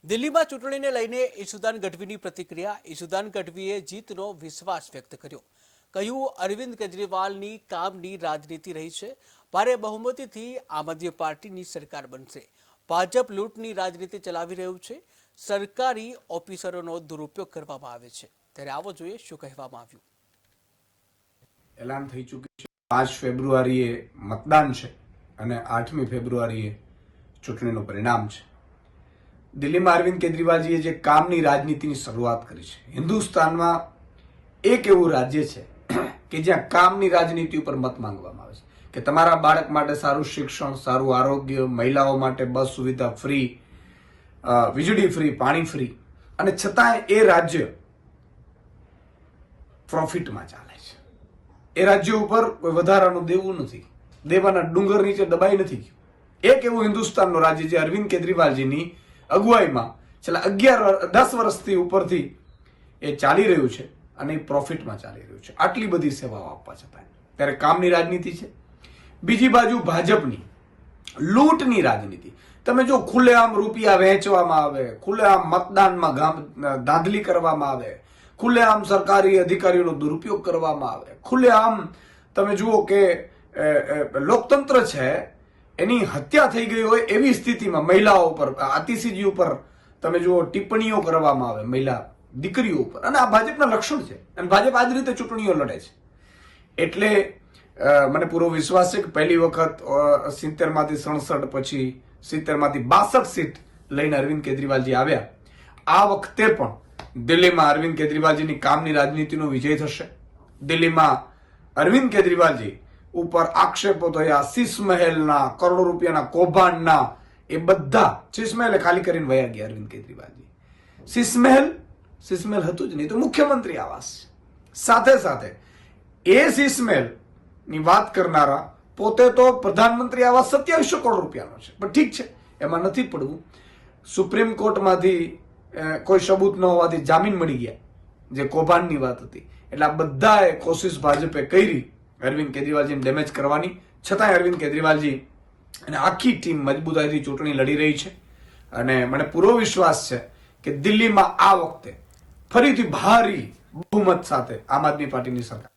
દિલ્હીમાં ચૂંટણીને લઈને ઈશુદાન ગઢવીની પ્રતિક્રિયા. ઈશુદાન ગઢવીએ જીતનો વિશ્વાસ વ્યક્ત કર્યો. કહ્યું, અરવિંદ કેજરીવાલની કામની રાજનીતિ રહી છે. ભારે બહુમતીથી આમ આદમી પાર્ટીની સરકાર બનશે. ભાજપ લૂંટની રાજનીતિ ચલાવી રહ્યું છે. સરકારી ઓફિસરોનો દુરુપયોગ કરવામાં આવે છે. ત્યારે આવો જોઈએ શું કહેવામાં આવ્યું. એલાન થઈ ચૂક્યું છે. 5 ફેબ્રુઆરીએ મતદાન છે અને 8મી ફેબ્રુઆરીએ ચૂંટણીનું પરિણામ છે. દિલ્હીમાં અરવિંદ કેજરીવાલજીએ જે કામની રાજનીતિની શરૂઆત કરી છે, હિન્દુસ્તાનમાં એક એવું રાજ્ય છે કે જ્યાં કામની રાજનીતિ ઉપર મત માંગવામાં આવે છે કે તમારા બાળક માટે સારું શિક્ષણ, સારું આરોગ્ય, મહિલાઓ માટે બસ સુવિધા ફ્રી, વીજળી ફ્રી, પાણી ફ્રી, અને છતાંય એ રાજ્ય પ્રોફિટમાં ચાલે છે. એ રાજ્ય ઉપર કોઈ વધારાનું દેવું નથી, દેવાના ડુંગર નીચે દબાઈ નથી ગયું. એક એવું હિન્દુસ્તાનનું રાજ્ય જે અરવિંદ કેજરીવાલજીની અગુવાઈમાં છેલ્લા 10 વર્ષથી ઉપરથી એ ચાલી રહ્યું છે અને એ પ્રોફિટમાં ચાલી રહ્યું છે, આટલી બધી સેવાઓ આપવા છતાં. ત્યારે કામની રાજનીતિ છે. બીજી બાજુ ભાજપની લૂંટની રાજનીતિ. તમે જો ખુલ્લેઆમ રૂપિયા વહેંચવામાં આવે, ખુલ્લેઆમ મતદાનમાં ધાંધલી કરવામાં આવે, ખુલ્લેઆમ સરકારી અધિકારીઓનો દુરુપયોગ કરવામાં આવે, ખુલ્લેઆમ તમે જુઓ કે લોકતંત્ર છે એની હત્યા થઈ ગઈ હોય એવી સ્થિતિમાં મહિલાઓ ઉપર, આતિશીજી ઉપર તમે જુઓ ટિપ્પણીઓ કરવામાં આવે, મહિલા દીકરીઓ ઉપર. અને આ ભાજપના લક્ષણ છે અને ભાજપ આ જ રીતે ચૂંટણીઓ લડે છે. એટલે મને પૂરો વિશ્વાસ છે કે પહેલી વખત 70માંથી 67 પછી 70માંથી 62 સીટ લઈને અરવિંદ કેજરીવાલજી આવ્યા. આ વખતે પણ દિલ્હીમાં અરવિંદ કેજરીવાલજીની કામની રાજનીતિનો વિજય થશે. દિલ્હીમાં અરવિંદ કેજરીવાલજી ઉપર આક્ષેપો થયા, શીશ મહેલના, કરોડો રૂપિયાના કૌભાંડના, એ બધા શીશ મહેલે ખાલી કરીને વયા ગયા અરવિંદ કેજરીવાલજી. શીશ મહેલ હતું જ નહીં તો મુખ્યમંત્રી આવાસ. સાથે સાથે એ શીશ મહેલ ની વાત કરનારા પોતે તો પ્રધાનમંત્રી આવાસ 2700 કરોડ રૂપિયાનો છે. પણ ઠીક છે, એમાં નથી પડવું. સુપ્રીમ કોર્ટમાંથી કોઈ સબૂત ન હોવાથી જામીન મળી ગયા, જે કૌભાંડની વાત હતી. એટલે આ બધાએ કોશિશ ભાજપે કરી અરવિંદ કેજરીવાલજીને ડેમેજ કરવાની. છતાંય અરવિંદ કેજરીવાલજી અને આખી ટીમ મજબૂતાઈથી ચૂંટણી લડી રહી છે અને મને પૂરો વિશ્વાસ છે કે દિલ્હીમાં આ વખતે ફરીથી ભારી બહુમત સાથે આમ આદમી પાર્ટીની સરકાર